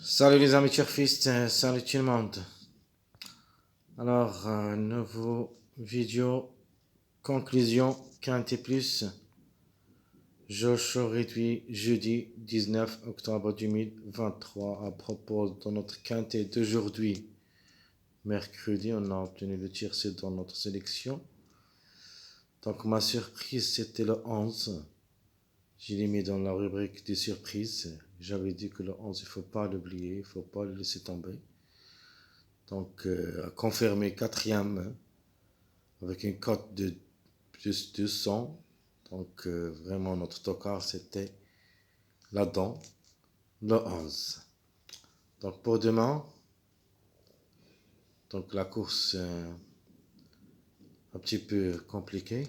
Salut les amis turfistes, salut tout le monde. Alors, nouveau vidéo, conclusion, Quintet Plus, jeu chaud réduit jeudi 19 octobre 2023 à propos de notre Quintet d'aujourd'hui. Mercredi, on a obtenu le tiercé dans notre sélection. Donc ma surprise, c'était le 11. Je l'ai mis dans la rubrique des surprises. J'avais dit que le 11, il ne faut pas l'oublier, il ne faut pas le laisser tomber. Donc, confirmé quatrième avec une cote de plus 200. Donc, vraiment, notre tocard, c'était là-dedans, le 11. Donc, pour demain, donc la course un petit peu compliquée.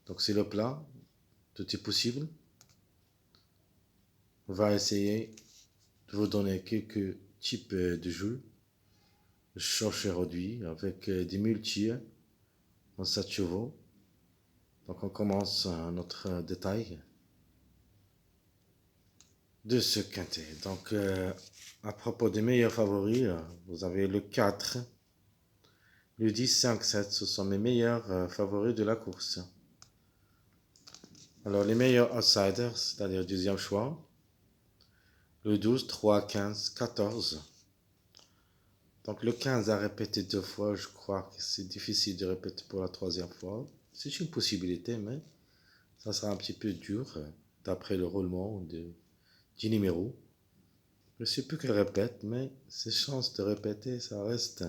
Donc, c'est le plat, tout est possible. On va essayer de vous donner quelques types de jeux. Choche réduit avec des multis en 7 chevaux. Donc on commence notre détail de ce quintet. Donc à propos des meilleurs favoris, vous avez le 4, le 10, 5, 7. Ce sont mes meilleurs favoris de la course. Alors les meilleurs outsiders, c'est-à-dire deuxième choix, le 12, 3, 15, 14. Donc le 15 a répété 2 fois, je crois que c'est difficile de répéter pour la troisième fois. C'est une possibilité, mais ça sera un petit peu dur d'après le roulement du numéro. Je ne sais plus qu'elle répète, mais ses chances de répéter, ça reste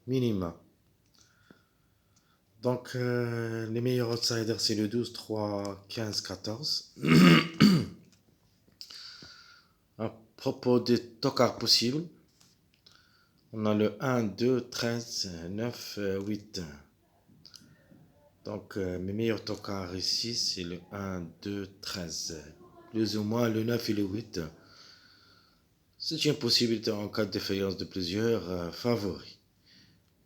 minima. Donc les meilleurs outsiders, c'est le 12, 3, 15, 14. À propos des tocards possibles, on a le 1, 2, 13, 9, 8. Donc, mes meilleurs tocards ici, c'est le 1, 2, 13. Plus ou moins le 9 et le 8. C'est une possibilité en cas de défaillance de plusieurs favoris.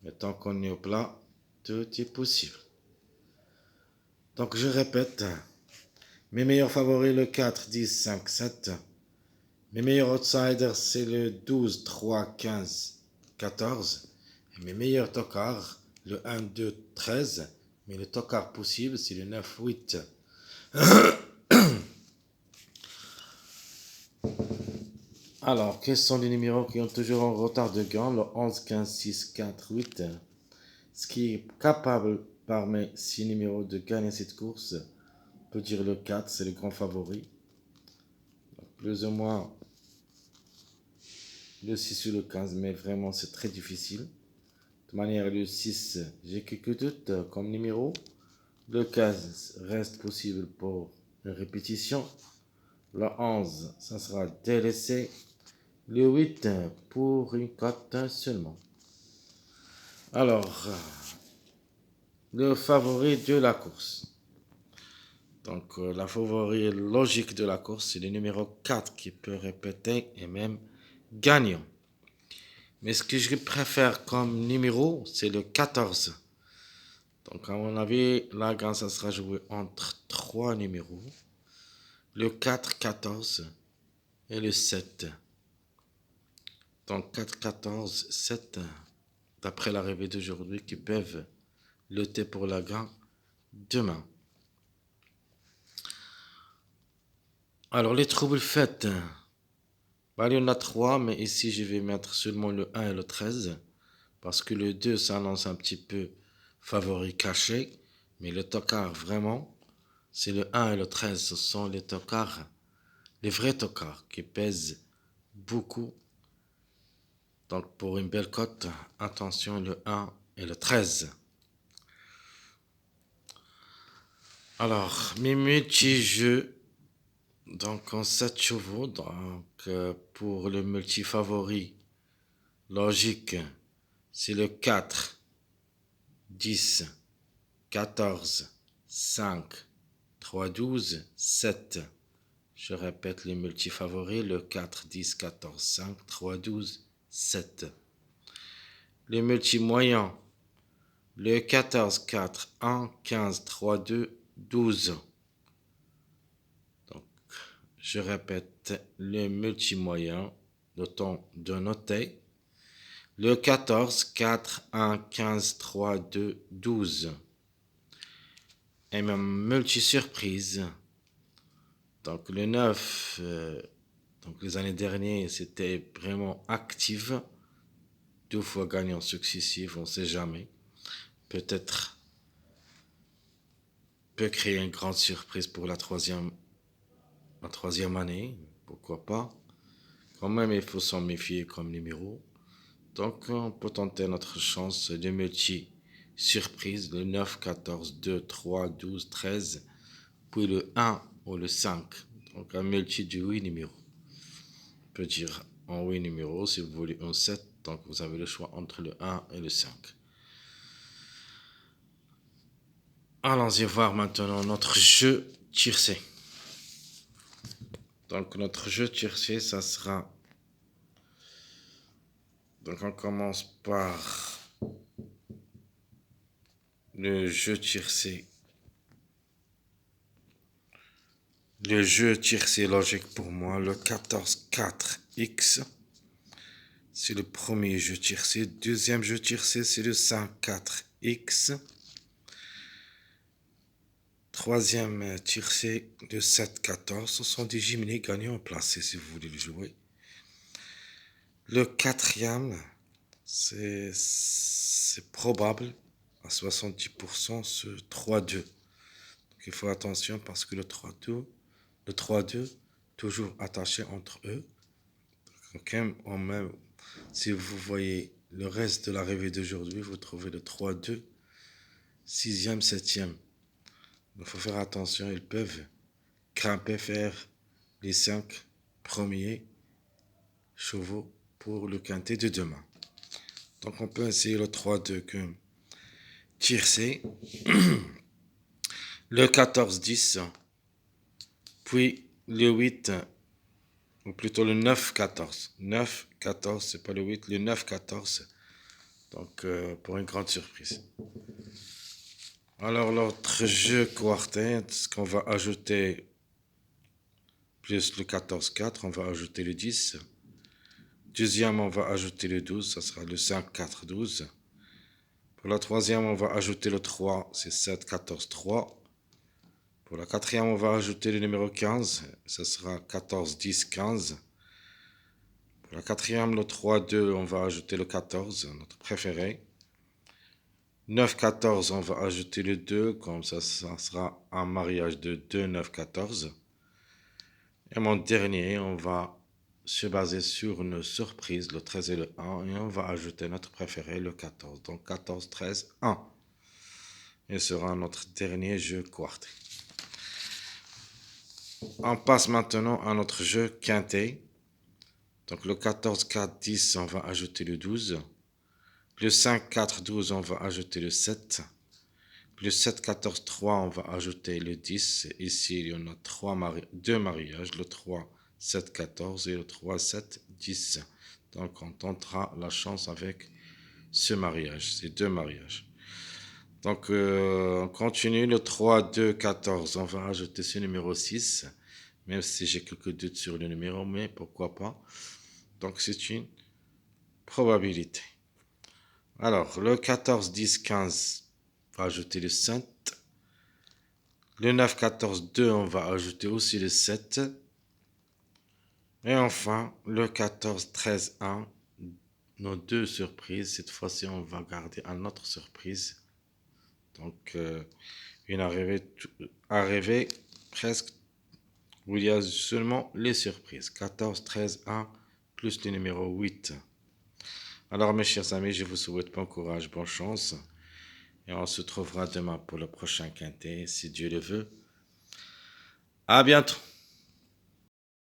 Mais tant qu'on est au plat, tout est possible. Donc, je répète. Mes meilleurs favoris, le 4, 10, 5, 7. Mes meilleurs outsiders, c'est le 12, 3, 15, 14. Et mes meilleurs tocards, le 1, 2, 13. Mais le tocard possible, c'est le 9, 8. Alors, quels sont les numéros qui ont toujours un retard de gain? Le 11, 15, 6, 4, 8. Ce qui est capable parmi 6 numéros de gagner cette course, on peut dire le 4, c'est le grand favori. Donc, plus ou moins le 6 ou le 15, mais vraiment c'est très difficile. De toute manière, le 6, j'ai quelques doutes comme numéro. Le 15 reste possible pour une répétition. Le 11, ça sera délaissé. Le 8 pour une cote seulement. Alors, le favori de la course. Donc, la favori logique de la course, c'est le numéro 4 qui peut répéter et même gagnant. Mais ce que je préfère comme numéro, c'est le 14. Donc, à mon avis, la gagne, ça sera joué entre 3 numéros. Le 4, 14 et le 7. Donc, 4, 14, 7, d'après l'arrivée d'aujourd'hui, qui peuvent lutter pour la gagne demain. Alors, les troubles faits. Il y en a 3, mais ici, je vais mettre seulement le 1 et le 13. Parce que le 2 s'annonce un petit peu favori caché. Mais le tocard, vraiment, c'est le 1 et le 13. Ce sont les tocards, les vrais tocards, qui pèsent beaucoup. Donc, pour une belle cote, attention, le 1 et le 13. Alors, mes multi-jeux, donc en 7 chevaux, donc pour le multi-favori, logique, c'est le 4, 10, 14, 5, 3, 12, 7. Je répète les multi-favoris, le 4, 10, 14, 5, 3, 12, 7. Les multi-moyens, le 14, 4, 1, 15, 3, 2, 12. Donc, je répète les multi-moyens, le temps de noter. Le 14, 4, 1, 15, 3, 2, 12. Et même multi-surprise. Donc le 9, donc les années dernières, c'était vraiment actif. 2 fois gagnant successif, on ne sait jamais. Peut-être peut créer une grande surprise pour la troisième année. Pourquoi pas. Quand même, il faut s'en méfier comme numéro. Donc, on peut tenter notre chance de multi-surprise. Le 9, 14, 2, 3, 12, 13. Puis le 1 ou le 5. Donc, un multi de 8 numéros. On peut dire en 8 numéros si vous voulez un 7. Donc, vous avez le choix entre le 1 et le 5. Allons-y voir maintenant notre jeu tiercé. Donc, notre jeu tiercé, ça sera... Donc, on commence par le jeu tiercé. Le jeu tiercé logique pour moi, le 14-4X. C'est le premier jeu tiercé. Deuxième jeu tiercé, c'est le 5-4X. Troisième tiercé, le 7-14. Ce sont des gymnés gagnants placés si vous voulez le jouer. Le quatrième, c'est probable à 70% ce 3-2. Donc il faut attention parce que le 3-2, toujours attaché entre eux. Donc, même, si vous voyez le reste de l'arrivée d'aujourd'hui, vous trouvez le 3-2, 6e, 7e. Il faut faire attention, ils peuvent grimper, faire les 5 premiers chevaux pour le quintet de demain. Donc on peut essayer le 3-2 comme tiercé. Le 14-10, puis le 8, ou plutôt le 9-14. 9-14, c'est pas le 8, le 9-14. Donc pour une grande surprise. Alors l'autre jeu quartet, ce qu'on va ajouter plus le 14-4, on va ajouter le 10. Deuxième, on va ajouter le 12, ça sera le 5-4-12. Pour la troisième, on va ajouter le 3, c'est 7-14-3. Pour la quatrième, on va ajouter le numéro 15, ça sera 14-10-15. Pour la quatrième, le 3-2, on va ajouter le 14, notre préféré. 9-14, on va ajouter le 2, comme ça sera un mariage de 2, 9, 14. Et mon dernier, on va se baser sur une surprise, le 13 et le 1, et on va ajouter notre préféré, le 14. Donc 14, 13, 1. Et ce sera notre dernier jeu quartet. On passe maintenant à notre jeu quintet. Donc le 14, 4, 10, on va ajouter le 12. Le 5, 4, 12, on va ajouter le 7. Le 7, 14, 3, on va ajouter le 10. Ici, il y en a deux mariages, le 3, 7, 14 et le 3, 7, 10. Donc, on tentera la chance avec ce mariage, ces deux mariages. Donc, on continue. Le 3, 2, 14, on va ajouter ce numéro 6. Même si j'ai quelques doutes sur le numéro, mais pourquoi pas. Donc, c'est une probabilité. Alors, le 14, 10, 15, on va ajouter le 7. Le 9, 14, 2, on va ajouter aussi le 7. Et enfin, le 14, 13, 1, nos deux surprises. Cette fois-ci, on va garder une autre surprise. Donc, une arrivée presque où il y a seulement les surprises. 14, 13, 1, plus le numéro 8. Alors, mes chers amis, je vous souhaite bon courage, bonne chance. Et on se trouvera demain pour le prochain quintet, si Dieu le veut. À bientôt.